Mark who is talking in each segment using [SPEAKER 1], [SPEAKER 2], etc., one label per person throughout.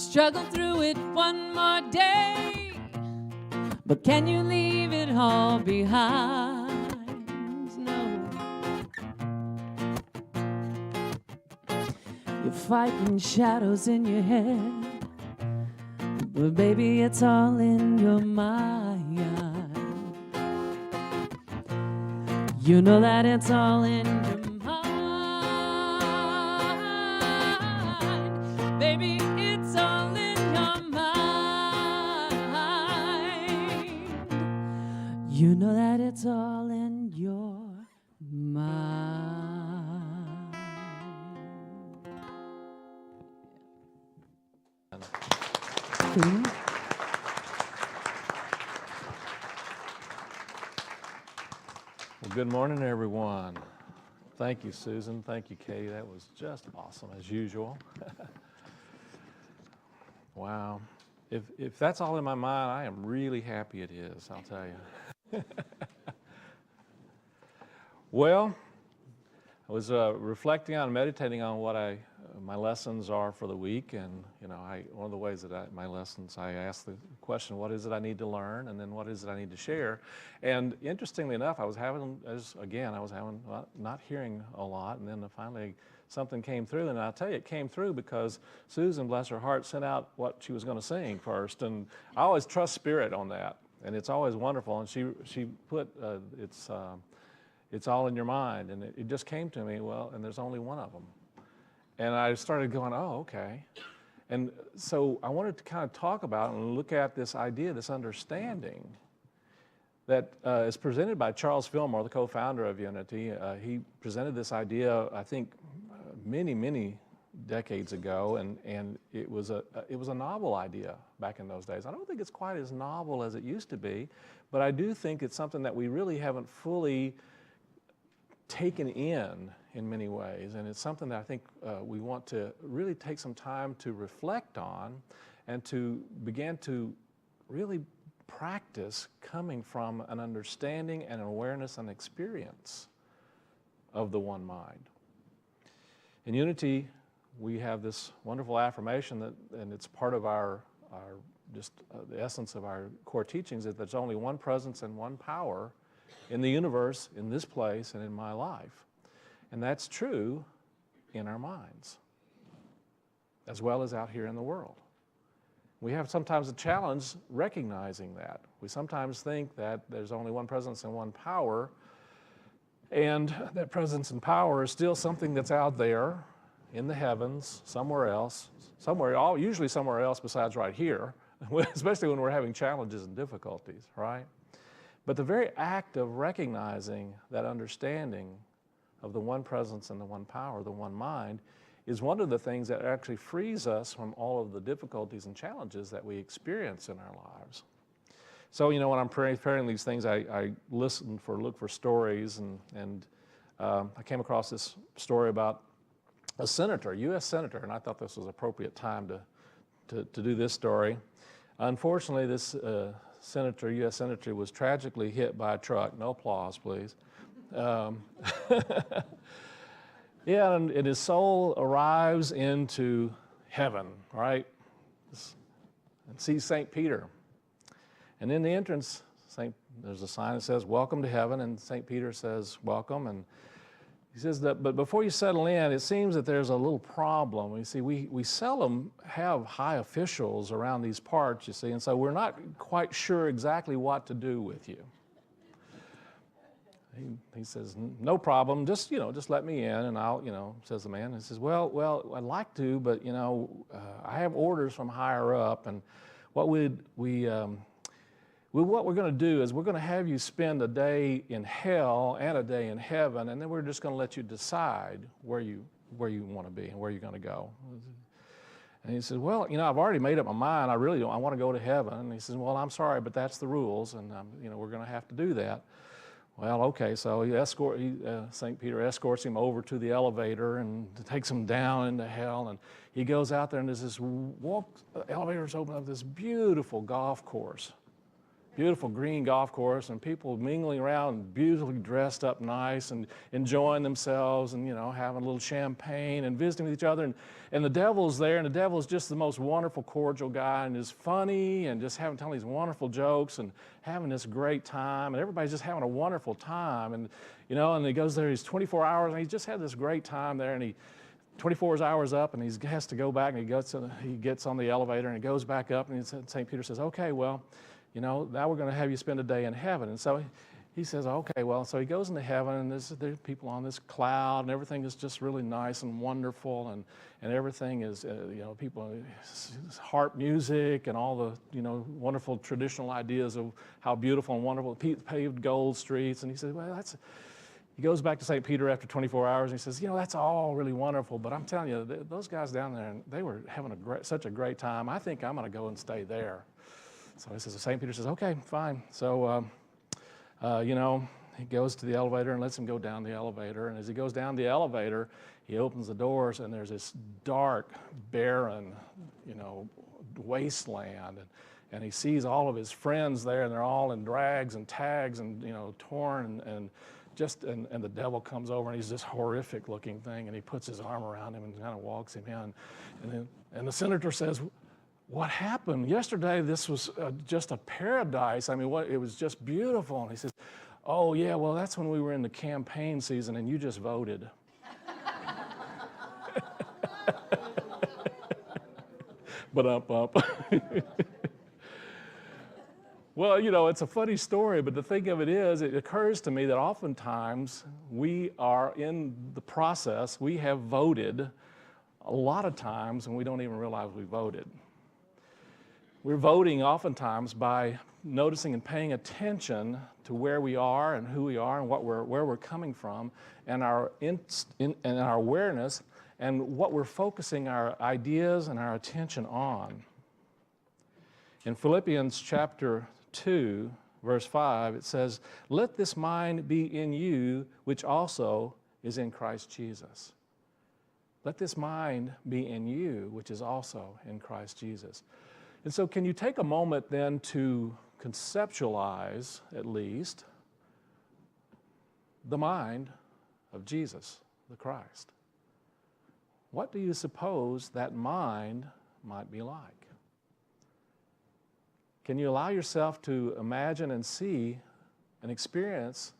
[SPEAKER 1] struggle through it one more day. But can you leave it all behind? No. You're fighting shadows in your head, but baby, it's all in your mind. You know that it's all in your mind. Baby, it's all in your mind. You know that it's all in your mind.
[SPEAKER 2] Well, good morning, everyone. Thank you, Susan. Thank you, Katie. That was just awesome, as usual. Wow. If that's all in my mind, I am really happy it is, I'll tell you. Well, I was reflecting on, meditating on what my lessons are for the week, and one of the ways that my lessons, I ask the question, what is it I need to learn, and then what is it I need to share? And interestingly enough, I was not hearing a lot, and then finally something came through, and I'll tell you, it came through because Susan, bless her heart, sent out what she was going to sing first, and I always trust Spirit on that, and it's always wonderful, and she put it's all in your mind, and it just came to me, well, and there's only one of them. And I started going, oh, okay. And so I wanted to kind of talk about and look at this idea, this understanding that is presented by Charles Fillmore, the co-founder of Unity. He presented this idea, I think, many, many decades ago, and it was a novel idea back in those days. I don't think it's quite as novel as it used to be, but I do think it's something that we really haven't fully taken in many ways, and it's something that I think we want to really take some time to reflect on and to begin to really practice coming from an understanding and awareness and experience of the one mind. In Unity, we have this wonderful affirmation and it's part of our the essence of our core teachings, that there's only one presence and one power in the universe, in this place, and in my life. And that's true in our minds, as well as out here in the world. We have sometimes a challenge recognizing that. We sometimes think that there's only one presence and one power, and that presence and power is still something that's out there in the heavens, somewhere else, usually somewhere else besides right here, especially when we're having challenges and difficulties, right? But the very act of recognizing that understanding of the one presence and the one power, the one mind, is one of the things that actually frees us from all of the difficulties and challenges that we experience in our lives. So, when I'm preparing these things, I look for stories, and I came across this story about a senator, U.S. senator, and I thought this was an appropriate time to do this story. Unfortunately, this U.S. senator was tragically hit by a truck. No applause, please. Yeah, and his soul arrives into heaven, right? And sees St. Peter. And in the entrance, there's a sign that says, "Welcome to heaven," and St. Peter says, "Welcome." And he says that, but before you settle in, it seems that there's a little problem. You see, we seldom have high officials around these parts, you see, and so we're not quite sure exactly what to do with you. He says, "No problem, just let me in," and I'll, says the man. He says, well, I'd like to, but, I have orders from higher up, and what we're going to do is we're going to have you spend a day in hell and a day in heaven, and then we're just going to let you decide where you want to be and where you're going to go. And he says, "Well, I've already made up my mind. I really don't. I want to go to heaven." And he says, "Well, I'm sorry, but that's the rules, and we're going to have to do that." Well, okay, so St. Peter escorts him over to the elevator and takes him down into hell, and he goes out there, and there's this elevators open up this beautiful golf course beautiful green golf course, and people mingling around, beautifully dressed up nice and enjoying themselves and, having a little champagne and visiting with each other. And the devil's there, and the devil's just the most wonderful, cordial guy, and is funny and just telling these wonderful jokes and having this great time, and everybody's just having a wonderful time. And, and he goes there, he's 24 hours, and he's just had this great time there, and 24 hours up, and he has to go back, and he gets on the elevator, and he goes back up, and St. Peter says, okay, well, now we're going to have you spend a day in heaven. And so he says, okay, well, so he goes into heaven, and there are people on this cloud, and everything is just really nice and wonderful, and everything is, people, harp music and all the, wonderful traditional ideas of how beautiful and wonderful, paved gold streets. And he says, well, he goes back to St. Peter after 24 hours, and he says, that's all really wonderful, but I'm telling you, those guys down there, they were having such a great time. I think I'm going to go and stay there. So St. Peter says, okay, fine. So, he goes to the elevator and lets him go down the elevator. And as he goes down the elevator, he opens the doors, and there's this dark, barren, wasteland. And he sees all of his friends there, and they're all in drags and tags and, torn. And the devil comes over, and he's this horrific looking thing. And he puts his arm around him and kind of walks him in. And the senator says, what happened? Yesterday, this was just a paradise. I mean, it was just beautiful. And he says, oh, yeah, well, that's when we were in the campaign season, and you just voted. But up. Well, it's a funny story, but the thing of it is, it occurs to me that oftentimes we are in the process, we have voted a lot of times, and we don't even realize we voted. We're voting oftentimes by noticing and paying attention to where we are and who we are and where we're coming from, and our awareness and what we're focusing our ideas and our attention on. In Philippians chapter 2, verse 5, it says, let this mind be in you, which also is in Christ Jesus. Let this mind be in you, which is also in Christ Jesus. And so can you take a moment then to conceptualize, at least, the mind of Jesus, the Christ? What do you suppose that mind might be like? Can you allow yourself to imagine and see and experience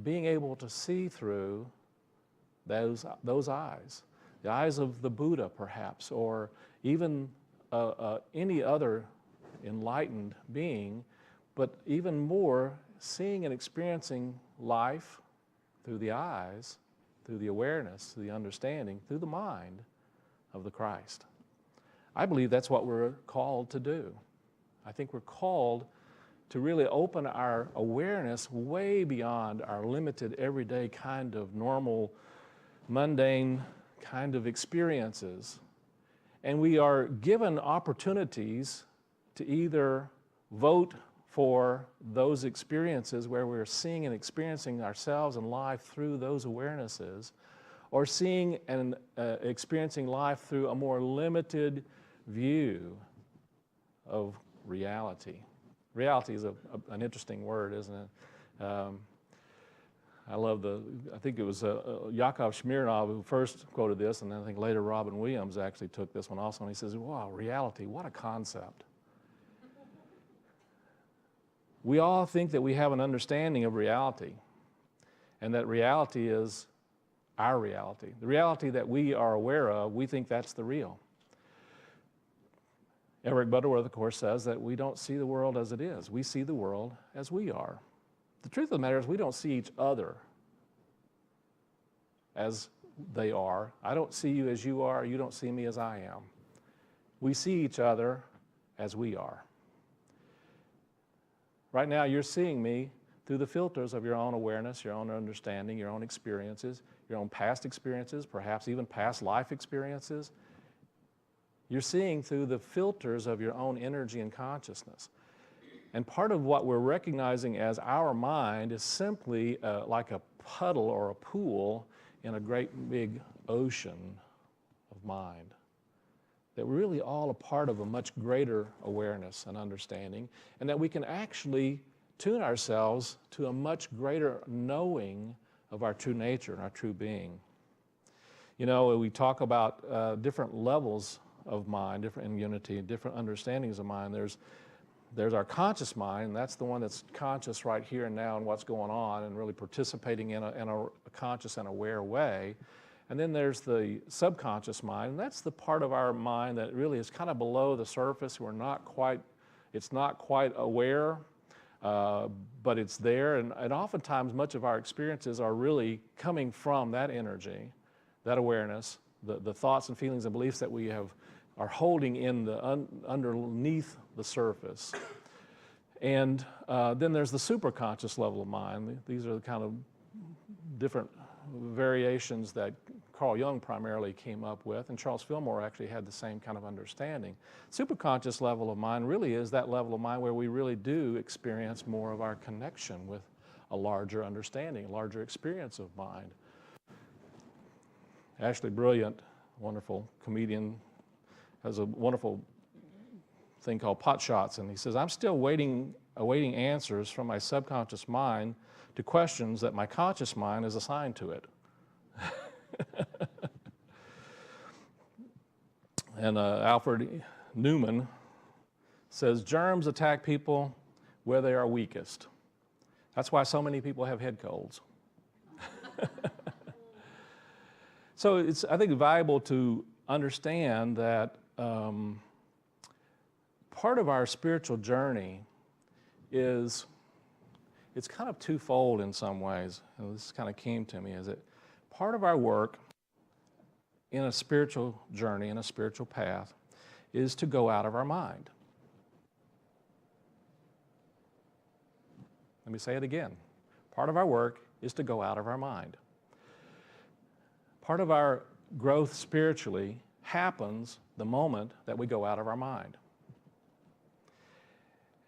[SPEAKER 2] being able to see through those eyes? The eyes of the Buddha, perhaps, or even any other enlightened being, but even more, seeing and experiencing life through the eyes, through the awareness, through the understanding, through the mind of the Christ. I believe that's what we're called to do. I think we're called to really open our awareness way beyond our limited, everyday kind of normal, mundane kind of experiences. And we are given opportunities to either vote for those experiences where we're seeing and experiencing ourselves and life through those awarenesses, or seeing and experiencing life through a more limited view of reality. Reality is an interesting word, isn't it? I think it was Yakov Smirnov who first quoted this, and then I think later Robin Williams actually took this one also, and he says, wow, reality, what a concept. We all think that we have an understanding of reality, and that reality is our reality. The reality that we are aware of, we think that's the real. Eric Butterworth, of course, says that we don't see the world as it is. We see the world as we are. The truth of the matter is we don't see each other as they are. I don't see you as you are. You don't see me as I am. We see each other as we are. Right now, you're seeing me through the filters of your own awareness, your own understanding, your own experiences, your own past experiences, perhaps even past life experiences. You're seeing through the filters of your own energy and consciousness. And part of what we're recognizing as our mind is simply like a puddle or a pool in a great big ocean of mind. that we're really all a part of a much greater awareness and understanding, and that we can actually tune ourselves to a much greater knowing of our true nature and our true being. You know, we talk about different levels of mind, different in unity, different understandings of mind. There's our conscious mind, and that's the one that's conscious right here and now and what's going on and really participating in a conscious and aware way. And then there's the subconscious mind, and that's the part of our mind that really is kind of below the surface. It's not quite aware, but it's there. And oftentimes much of our experiences are really coming from that energy, that awareness, the thoughts and feelings and beliefs that we are holding in underneath the surface. And then there's the superconscious level of mind. These are the kind of different variations that Carl Jung primarily came up with, and Charles Fillmore actually had the same kind of understanding. Superconscious level of mind really is that level of mind where we really do experience more of our connection with a larger understanding, a larger experience of mind. Ashley Brilliant, wonderful comedian, has a wonderful thing called Potshots, and he says, I'm still awaiting answers from my subconscious mind to questions that my conscious mind is assigned to it. And Alfred Newman says, germs attack people where they are weakest. That's why so many people have head colds. So it's, I think, valuable to understand that part of our spiritual journey is, it's kind of twofold in some ways. And this kind of came to me, is that part of our work in a spiritual journey, in a spiritual path, is to go out of our mind. Let me say it again. Part of our work is to go out of our mind. Part of our growth spiritually happens the moment that we go out of our mind.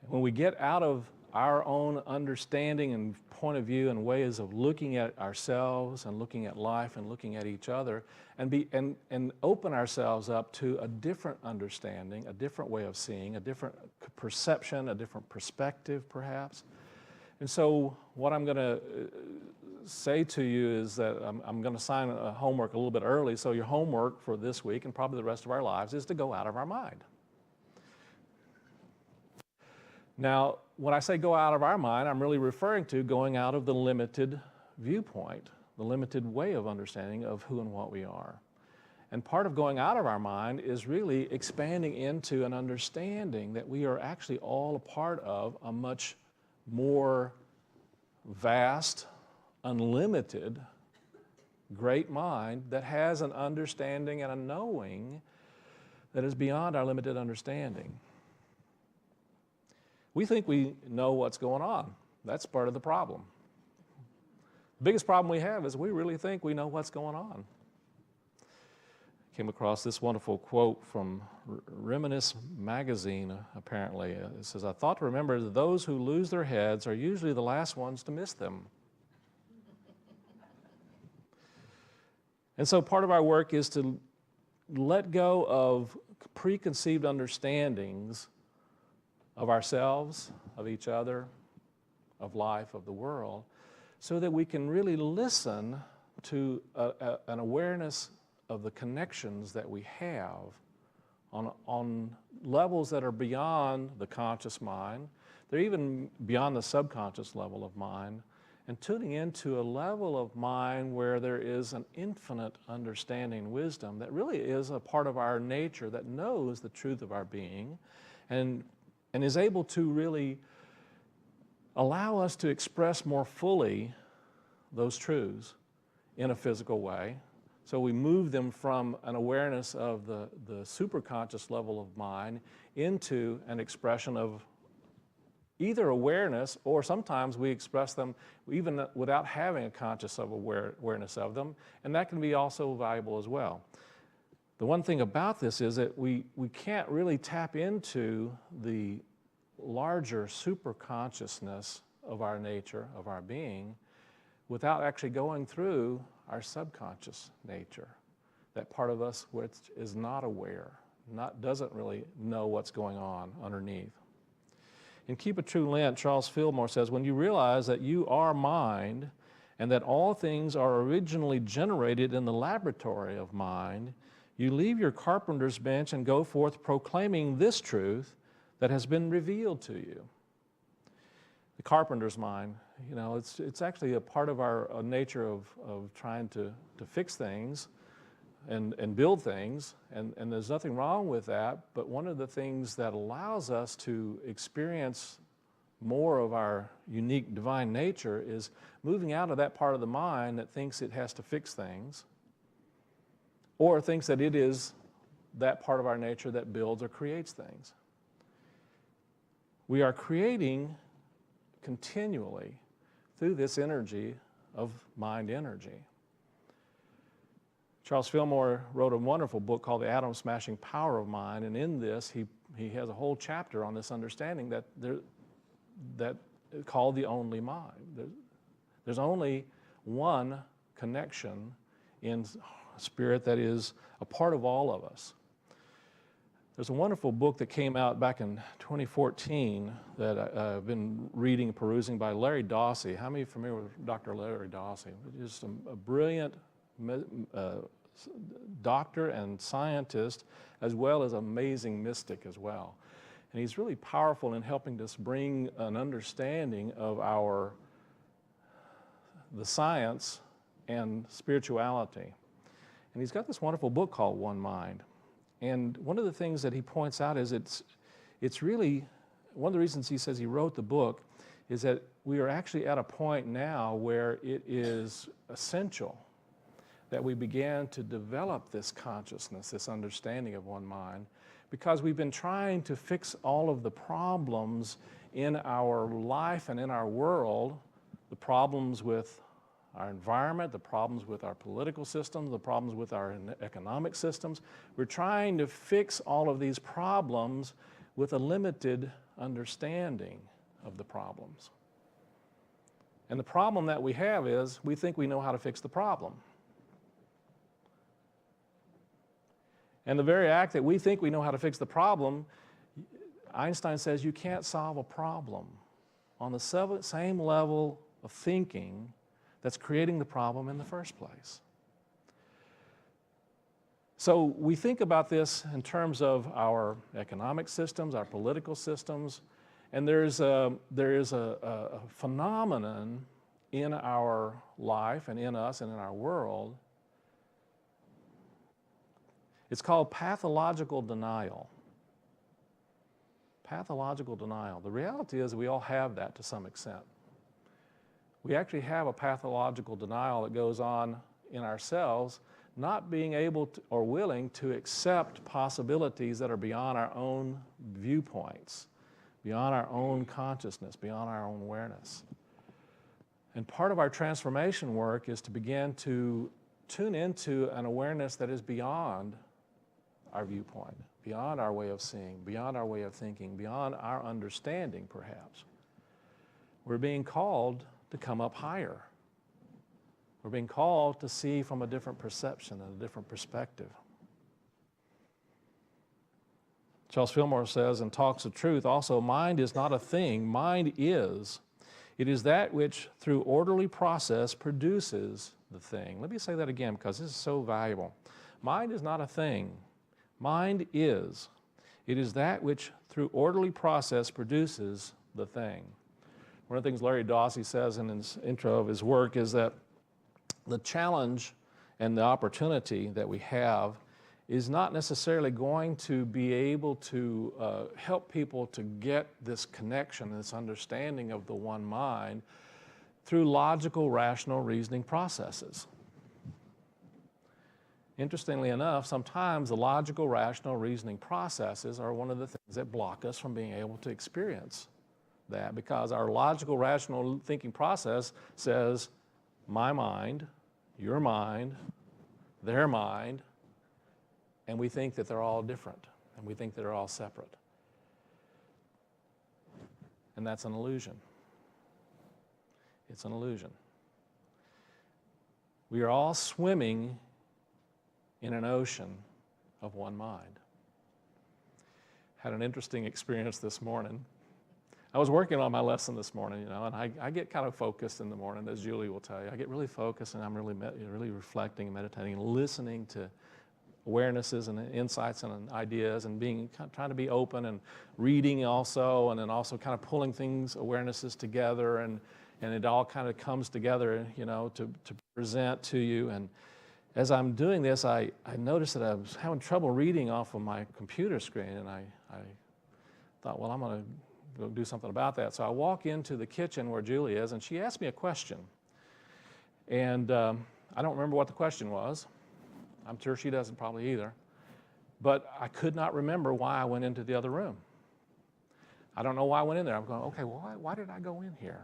[SPEAKER 2] When we get out of our own understanding and point of view and ways of looking at ourselves and looking at life and looking at each other, and open ourselves up to a different understanding, a different way of seeing, a different perception, a different perspective perhaps. And so what I'm going to say to you is that I'm going to assign homework a little bit early, so your homework for this week and probably the rest of our lives is to go out of our mind. Now, when I say go out of our mind, I'm really referring to going out of the limited viewpoint, the limited way of understanding of who and what we are. And part of going out of our mind is really expanding into an understanding that we are actually all a part of a much more vast, unlimited, great mind that has an understanding and a knowing that is beyond our limited understanding. We think we know what's going on. That's part of the problem. The biggest problem we have is we really think we know what's going on. Came across this wonderful quote from Reminisce magazine, apparently. It says, I thought to remember that those who lose their heads are usually the last ones to miss them. And so part of our work is to let go of preconceived understandings of ourselves, of each other, of life, of the world, so that we can really listen to an awareness of the connections that we have on levels that are beyond the conscious mind. They're even beyond the subconscious level of mind, and tuning into a level of mind where there is an infinite understanding and wisdom that really is a part of our nature that knows the truth of our being and is able to really allow us to express more fully those truths in a physical way. So we move them from an awareness of the superconscious level of mind into an expression of either awareness, or sometimes we express them even without having a conscious awareness of them, and that can be also valuable as well. The one thing about this is that we can't really tap into the larger super consciousness of our nature, of our being, without actually going through our subconscious nature, that part of us which is not aware, doesn't really know what's going on underneath. In Keep It True Lent, Charles Fillmore says, when you realize that you are mind and that all things are originally generated in the laboratory of mind, you leave your carpenter's bench and go forth proclaiming this truth that has been revealed to you. The carpenter's mind, you know, it's actually a part of our nature of trying to fix things and build things, and there's nothing wrong with that, but one of the things that allows us to experience more of our unique divine nature is moving out of that part of the mind that thinks it has to fix things, or thinks that it is that part of our nature that builds or creates things. We are creating continually through this energy of mind energy. Charles Fillmore wrote a wonderful book called The Atom-Smashing Power of Mind, and in this he has a whole chapter on this understanding that called the only mind. There's only one connection in spirit that is a part of all of us. There's a wonderful book that came out back in 2014 that I've been reading and perusing by Larry Dossey. How many are familiar with Dr. Larry Dossey? Just a brilliant doctor and scientist, as well as amazing mystic as well. And he's really powerful in helping us bring an understanding of the science and spirituality. And he's got this wonderful book called One Mind. And one of the things that he points out is it's really, one of the reasons he says he wrote the book is that we are actually at a point now where it is essential that we began to develop this consciousness, this understanding of one mind, because we've been trying to fix all of the problems in our life and in our world, the problems with our environment, the problems with our political systems, the problems with our economic systems. We're trying to fix all of these problems with a limited understanding of the problems. And the problem that we have is we think we know how to fix the problem. And the very act that we think we know how to fix the problem, Einstein says you can't solve a problem on the same level of thinking that's creating the problem in the first place. So we think about this in terms of our economic systems, our political systems, and there is a phenomenon in our life and in us and in our world. It's called pathological denial. Pathological denial. The reality is we all have that to some extent. We actually have a pathological denial that goes on in ourselves, not being able to, or willing to accept possibilities that are beyond our own viewpoints, beyond our own consciousness, beyond our own awareness. And part of our transformation work is to begin to tune into an awareness that is beyond our viewpoint, beyond our way of seeing, beyond our way of thinking, beyond our understanding, perhaps. We're being called to come up higher. We're being called to see from a different perception and a different perspective. Charles Fillmore says in Talks of Truth also, mind is not a thing, mind is. It is that which through orderly process produces the thing. Let me say that again because this is so valuable. Mind is not a thing, mind is. It is that which through orderly process produces the thing. One of the things Larry Dossey says in his intro of his work is that the challenge and the opportunity that we have is not necessarily going to be able to help people to get this connection, this understanding of the one mind through logical, rational reasoning processes. Interestingly enough, sometimes the logical, rational reasoning processes are one of the things that block us from being able to experience that, because our logical, rational thinking process says, my mind, your mind, their mind, and we think that they're all different, and we think that they're all separate. And that's an illusion. It's an illusion. We are all swimming in an ocean of one mind. had an interesting experience this morning. I was working on my lesson this morning, and I get kind of focused in the morning, as Julie will tell you. I get really focused, and I'm really reflecting and meditating and listening to awarenesses and insights and ideas, and trying to be open and reading also, and then also kind of pulling awarenesses together, and it all kind of comes together, to present to you. And as I'm doing this, I noticed that I was having trouble reading off of my computer screen, and I thought, well, I'm going to go do something about that. So I walk into the kitchen where Julie is, and she asked me a question. And I don't remember what the question was. I'm sure she doesn't probably either. But I could not remember why I went into the other room. I don't know why I went in there. I'm going, okay, well, why did I go in here?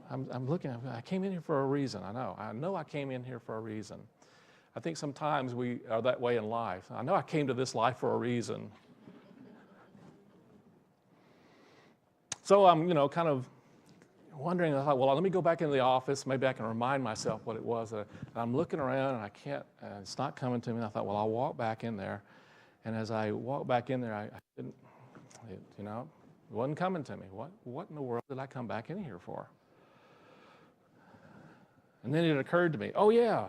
[SPEAKER 2] I'm looking, I came in here for a reason. I know I came in here for a reason. I think sometimes we are that way in life. I know I came to this life for a reason. So I'm, kind of wondering, I thought, well, let me go back into the office. Maybe I can remind myself what it was. And I'm looking around, and I can't, it's not coming to me. And I thought, well, I'll walk back in there. And as I walked back in there, I didn't, it wasn't coming to me. What in the world did I come back in here for? And then it occurred to me, oh, yeah,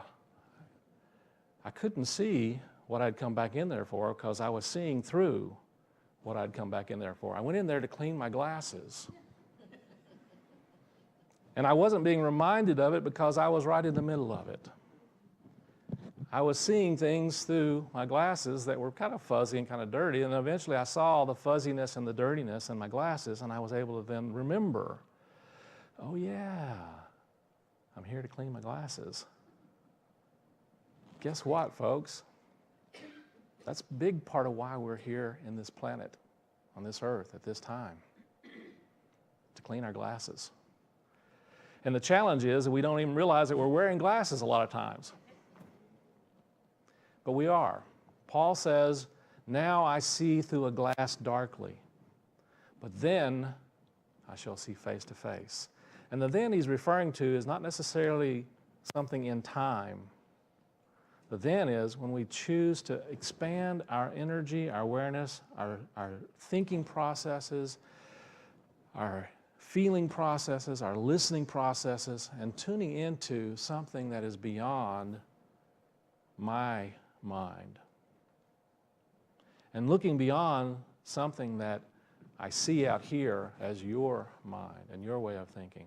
[SPEAKER 2] I couldn't see what I'd come back in there for because I was seeing through what I'd come back in there for. I went in there to clean my glasses. And I wasn't being reminded of it because I was right in the middle of it. I was seeing things through my glasses that were kind of fuzzy and kind of dirty, and eventually I saw the fuzziness and the dirtiness in my glasses, and I was able to then remember, oh yeah, I'm here to clean my glasses. Guess what, folks? That's a big part of why we're here in this planet, on this earth, at this time, to clean our glasses. And the challenge is that we don't even realize that we're wearing glasses a lot of times. But we are. Paul says, now I see through a glass darkly, but then I shall see face to face. And the then he's referring to is not necessarily something in time. The then is when we choose to expand our energy, our awareness, our thinking processes, our feeling processes, our listening processes, and tuning into something that is beyond my mind. And looking beyond something that I see out here as your mind and your way of thinking.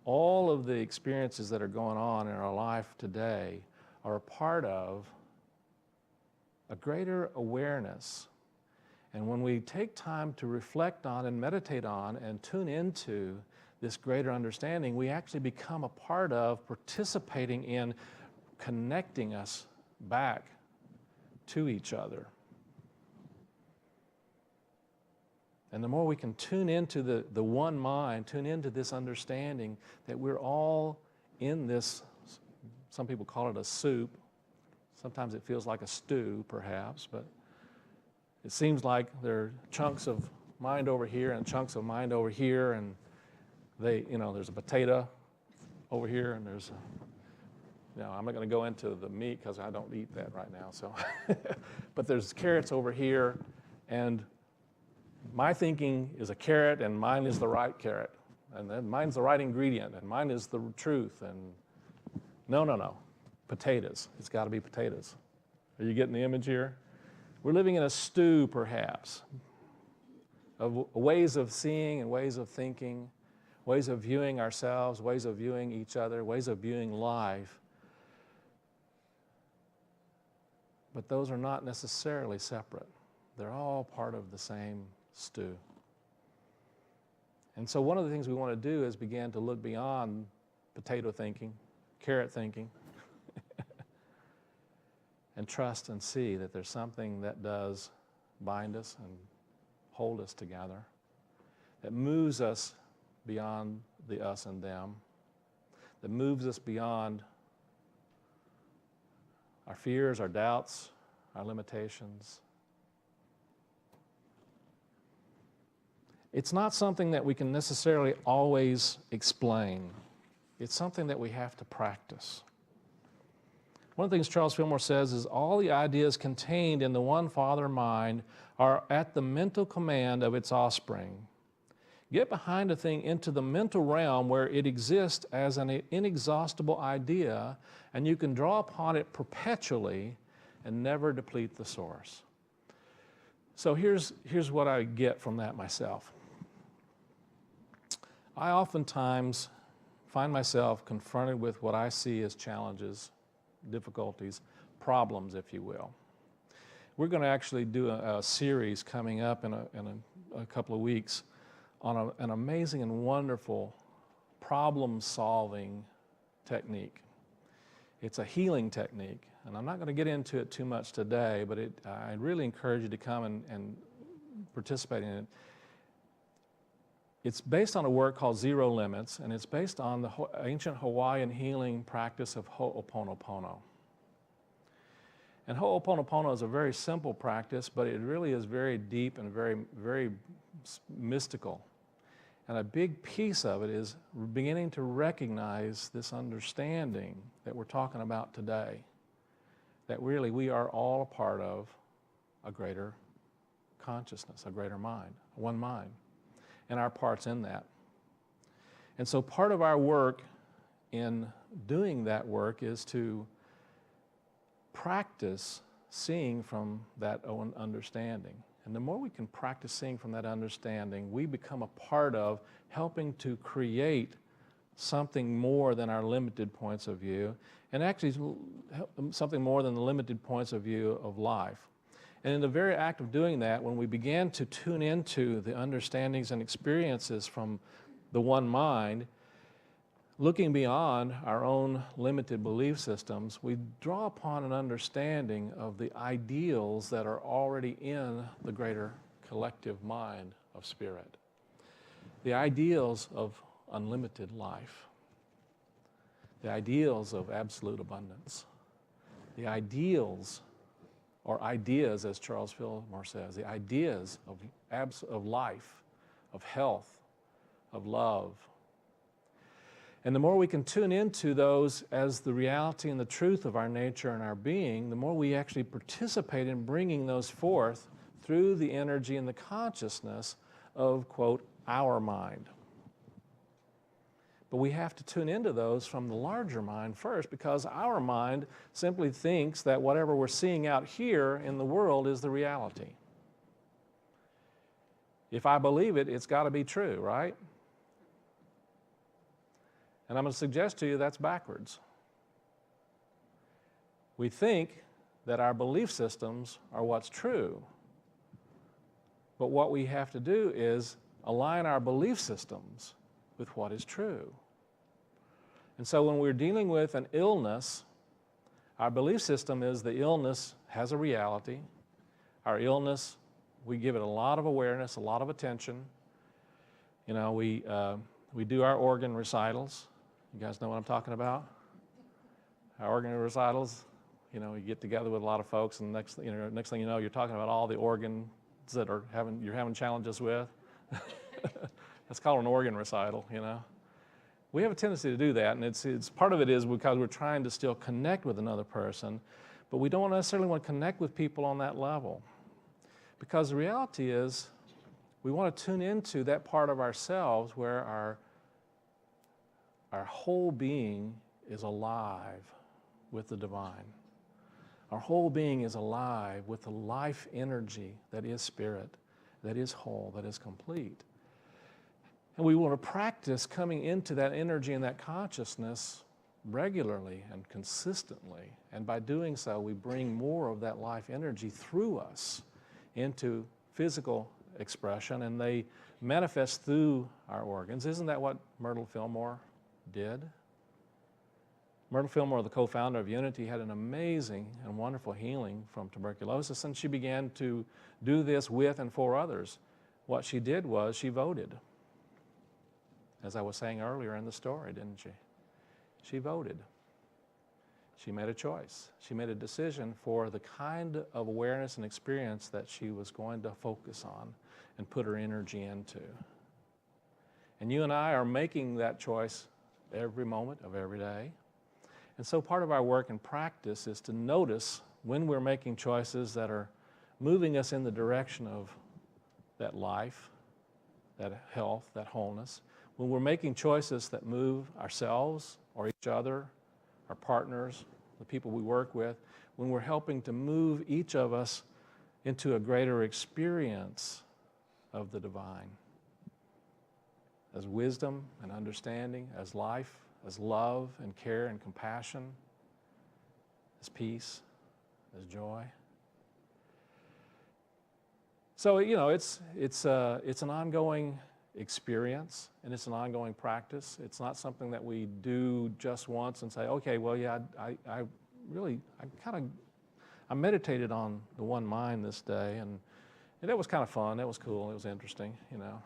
[SPEAKER 2] All of the experiences that are going on in our life today are a part of a greater awareness. And when we take time to reflect on and meditate on and tune into this greater understanding, we actually become a part of participating in connecting us back to each other. And the more we can tune into the one mind, tune into this understanding that we're all in this, some people call it a soup. Sometimes it feels like a stew, perhaps, but it seems like there are chunks of mind over here and chunks of mind over here, and there's a potato over here, and there's I'm not going to go into the meat because I don't eat that right now. So, but there's carrots over here, and my thinking is a carrot, and mine is the right carrot, and then mine's the right ingredient, and mine is the truth. And no, potatoes. It's got to be potatoes. Are you getting the image here? We're living in a stew, perhaps, of ways of seeing and ways of thinking, ways of viewing ourselves, ways of viewing each other, ways of viewing life. But those are not necessarily separate. They're all part of the same stew. And so one of the things we want to do is begin to look beyond potato thinking, carrot thinking, and trust and see that there's something that does bind us and hold us together, that moves us beyond the us and them, that moves us beyond our fears, our doubts, our limitations. It's not something that we can necessarily always explain. It's something that we have to practice. One of the things Charles Fillmore says is all the ideas contained in the one Father mind are at the mental command of its offspring. Get behind a thing into the mental realm where it exists as an inexhaustible idea, and you can draw upon it perpetually and never deplete the source. So here's what I get from that myself. I oftentimes find myself confronted with what I see as challenges, difficulties, problems, if you will. We're going to actually do a series coming up in a couple of weeks on an amazing and wonderful problem-solving technique. It's a healing technique, and I'm not going to get into it too much today, but I really encourage you to come and participate in it. It's based on a work called Zero Limits, and it's based on the ancient Hawaiian healing practice of Ho'oponopono. And Ho'oponopono is a very simple practice, but it really is very deep and very, very mystical. And a big piece of it is beginning to recognize this understanding that we're talking about today, that really we are all a part of a greater consciousness, a greater mind, one mind, and our parts in that. And so part of our work in doing that work is to practice seeing from that own understanding. And the more we can practice seeing from that understanding, we become a part of helping to create something more than our limited points of view, and actually something more than the limited points of view of life. And in the very act of doing that, when we began to tune into the understandings and experiences from the one mind, looking beyond our own limited belief systems, we draw upon an understanding of the ideals that are already in the greater collective mind of spirit. The ideals of unlimited life. The ideals of absolute abundance. The ideals, or ideas as Charles Fillmore says, the ideas of life, of health, of love. And the more we can tune into those as the reality and the truth of our nature and our being, the more we actually participate in bringing those forth through the energy and the consciousness of, quote, our mind. But we have to tune into those from the larger mind first, because our mind simply thinks that whatever we're seeing out here in the world is the reality. If I believe it, it's got to be true, right? And I'm going to suggest to you that's backwards. We think that our belief systems are what's true. But what we have to do is align our belief systems with what is true. And so when we're dealing with an illness, our belief system is the illness has a reality. Our illness, we give it a lot of awareness, a lot of attention. You know, we do our organ recitals. You guys know what I'm talking about? Our organ recitals, you know, you get together with a lot of folks, and next thing you know, you're talking about all the organs that you're having challenges with. That's called an organ recital, you know. We have a tendency to do that, and it's part of it is because we're trying to still connect with another person, but we don't necessarily want to connect with people on that level. Because the reality is, we want to tune into that part of ourselves where our whole being is alive with the divine. Our whole being is alive with the life energy that is spirit, that is whole, that is complete. And we want to practice coming into that energy and that consciousness regularly and consistently. And by doing so, we bring more of that life energy through us into physical expression, and they manifest through our organs. Isn't that what Myrtle Fillmore did? Myrtle Fillmore, the co-founder of Unity, had an amazing and wonderful healing from tuberculosis, and she began to do this with and for others. What she did was she voted. As I was saying earlier in the story, didn't she? She voted. She made a choice. She made a decision for the kind of awareness and experience that she was going to focus on and put her energy into. And you and I are making that choice every moment of every day. And so part of our work and practice is to notice when we're making choices that are moving us in the direction of that life, that health, that wholeness. When we're making choices that move ourselves or each other, our partners, the people we work with, when we're helping to move each of us into a greater experience of the divine, as wisdom and understanding, as life, as love and care and compassion, as peace, as joy. So, you know, it's an ongoing experience, and it's an ongoing practice. It's not something that we do just once and say, okay, well, yeah, I meditated on the one mind this day, and that was kind of fun. That was cool. It was interesting, you know.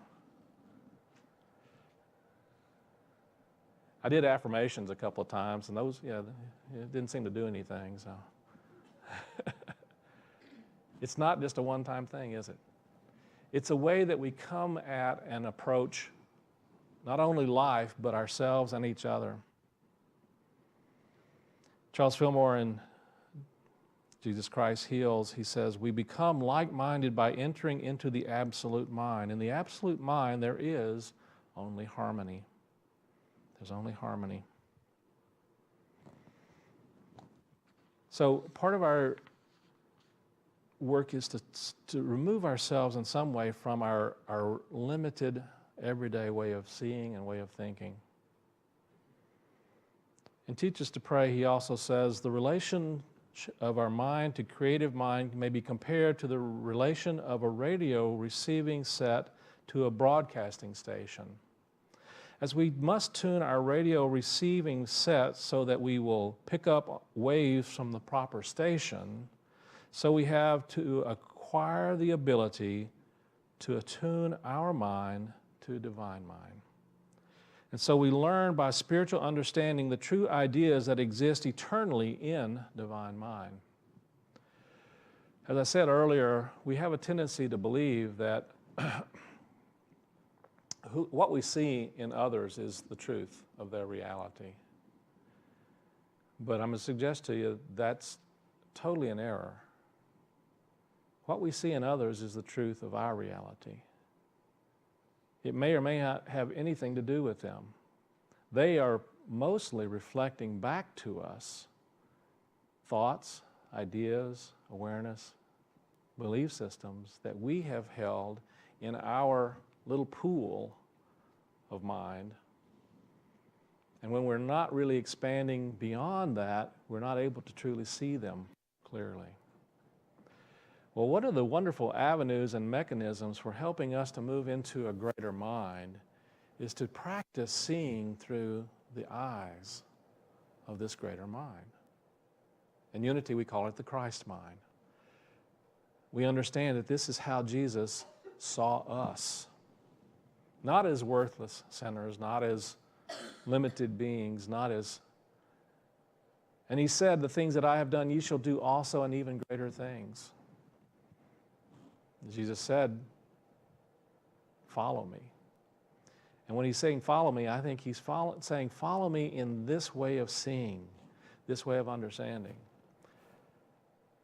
[SPEAKER 2] I did affirmations a couple of times, and those, yeah, it didn't seem to do anything, so. It's not just a one-time thing, is it? It's a way that we come at and approach not only life, but ourselves and each other. Charles Fillmore in Jesus Christ Heals, he says, we become like-minded by entering into the absolute mind. In the absolute mind, there is only harmony. There's only harmony. So part of our work is to remove ourselves in some way from our limited everyday way of seeing and way of thinking. In Teach Us to Pray, he also says, the relation of our mind to creative mind may be compared to the relation of a radio receiving set to a broadcasting station. As we must tune our radio receiving set so that we will pick up waves from the proper station, so we have to acquire the ability to attune our mind to a divine mind. And so we learn by spiritual understanding the true ideas that exist eternally in divine mind. As I said earlier, we have a tendency to believe that what we see in others is the truth of their reality. But I'm going to suggest to you that's totally an error. What we see in others is the truth of our reality. It may or may not have anything to do with them. They are mostly reflecting back to us thoughts, ideas, awareness, belief systems that we have held in our little pool of mind. And when we're not really expanding beyond that, we're not able to truly see them clearly. Well, what are the wonderful avenues and mechanisms for helping us to move into a greater mind is to practice seeing through the eyes of this greater mind. In Unity, we call it the Christ mind. We understand that this is how Jesus saw us. Not as worthless sinners, not as limited beings, and he said, the things that I have done, ye shall do also, and even greater things. Jesus said, follow me. And when he's saying follow me, I think he's saying follow me in this way of seeing, this way of understanding.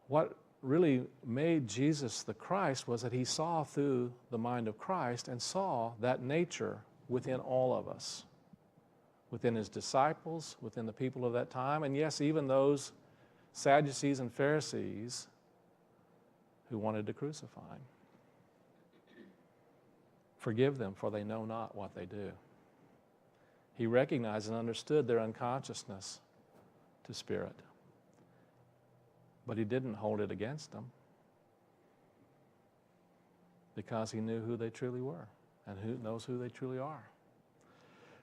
[SPEAKER 2] What really made Jesus the Christ was that he saw through the mind of Christ and saw that nature within all of us, within his disciples, within the people of that time, and yes, even those Sadducees and Pharisees who wanted to crucify him. Forgive them, for they know not what they do. He recognized and understood their unconsciousness to spirit, but he didn't hold it against them because he knew who they truly were and who knows who they truly are.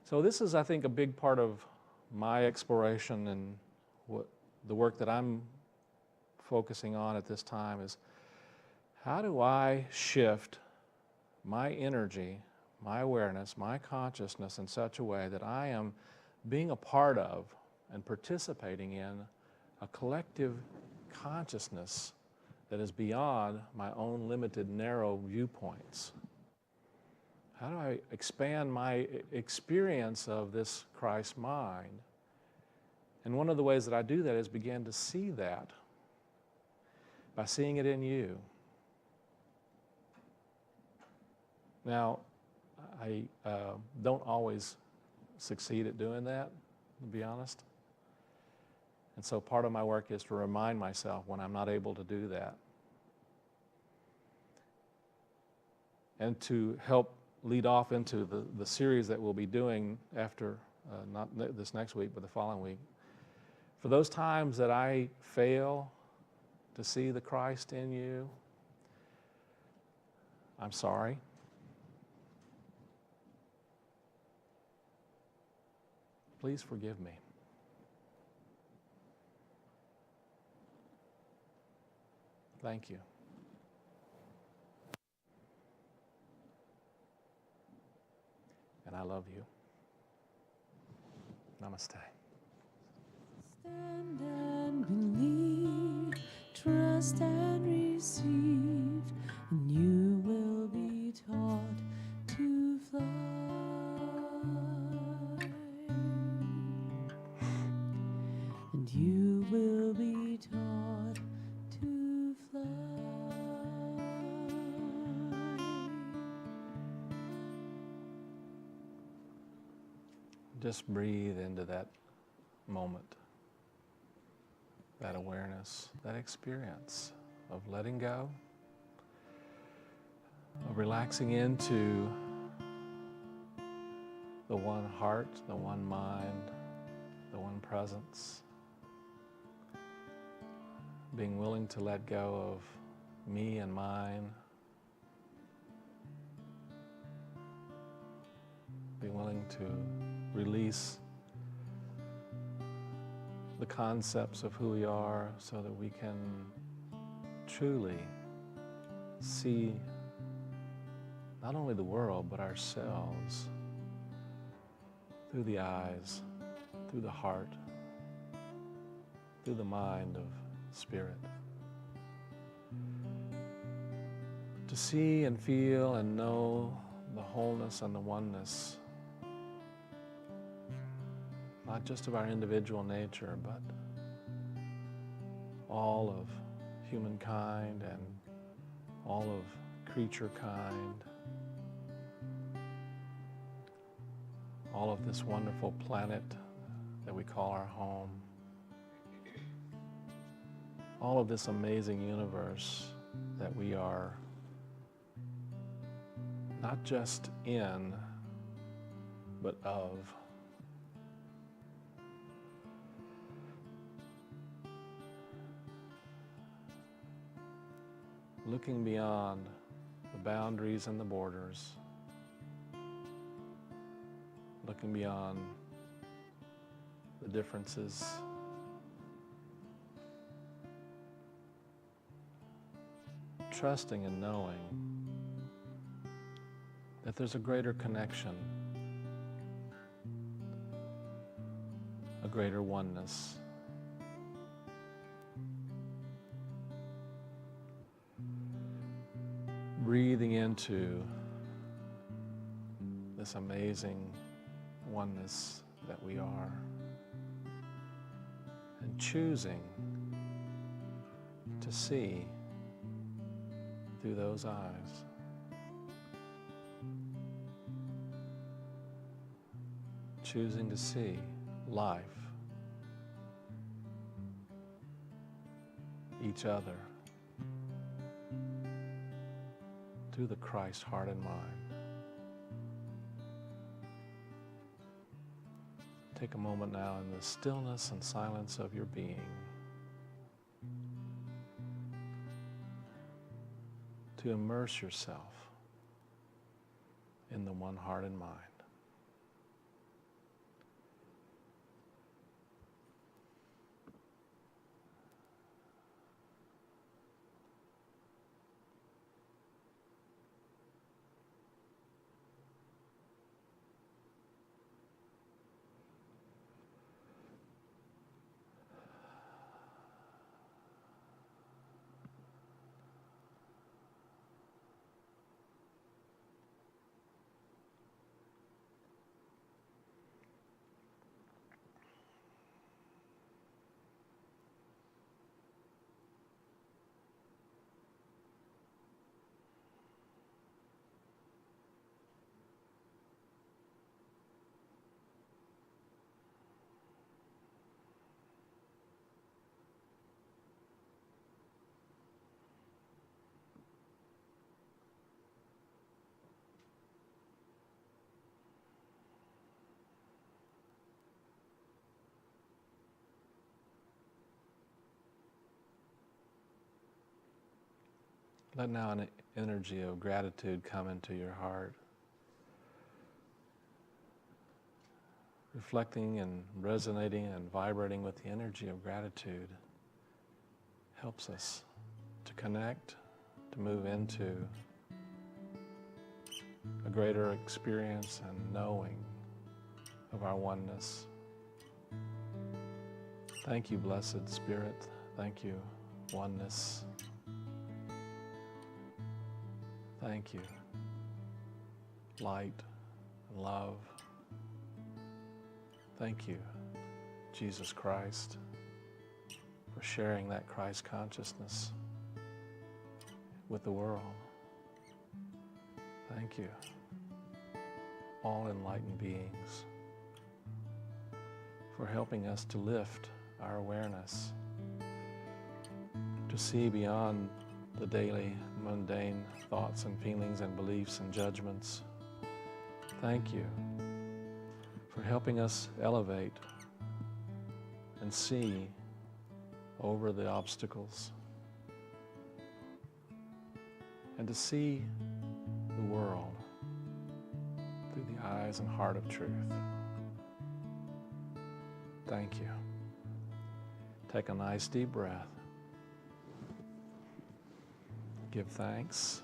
[SPEAKER 2] So this is, I think, a big part of my exploration and the work that I'm focusing on at this time is how do I shift my energy, my awareness, my consciousness in such a way that I am being a part of and participating in a collective consciousness that is beyond my own limited, narrow viewpoints. How do I expand my experience of this Christ mind And one of the ways that I do that is begin to see that by seeing it in you. Now, I don't always succeed at doing that, to be honest. And so part of my work is to remind myself when I'm not able to do that. And to help lead off into the series that we'll be doing after, not this next week, but the following week. For those times that I fail to see the Christ in you, I'm sorry. Please forgive me. Thank you. And I love you. Namaste.
[SPEAKER 1] Stand and believe, trust and receive, and you will be taught to fly. And you will be taught to fly.
[SPEAKER 2] Just breathe into that moment, that awareness, that experience of letting go, of relaxing into the one heart, the one mind, the one presence, being willing to let go of me and mine, being willing to release the concepts of who we are so that we can truly see not only the world but ourselves through the eyes, through the heart, through the mind of spirit. To see and feel and know the wholeness and the oneness, not just of our individual nature, but all of humankind and all of creature kind, all of this wonderful planet that we call our home, all of this amazing universe that we are not just in, but of. Looking beyond the boundaries and the borders, looking beyond the differences, trusting and knowing that there's a greater connection, a greater oneness. Breathing into this amazing oneness that we are, and choosing to see through those eyes. Choosing to see life, each other, through the Christ heart and mind. Take a moment now in the stillness and silence of your being to immerse yourself in the one heart and mind. Let now an energy of gratitude come into your heart, reflecting and resonating and vibrating with the energy of gratitude helps us to connect, to move into a greater experience and knowing of our oneness. Thank you, Blessed Spirit. Thank you, oneness. Thank you, light and love. Thank you, Jesus Christ, for sharing that Christ consciousness with the world. Thank you, all enlightened beings, for helping us to lift our awareness, to see beyond the daily mundane thoughts and feelings and beliefs and judgments. Thank you for helping us elevate and see over the obstacles and to see the world through the eyes and heart of truth. Thank you. Take a nice deep breath. Give thanks.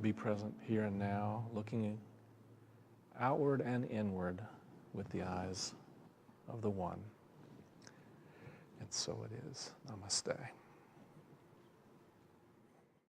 [SPEAKER 2] Be present here and now, looking outward and inward with the eyes of the One. And so it is. Namaste.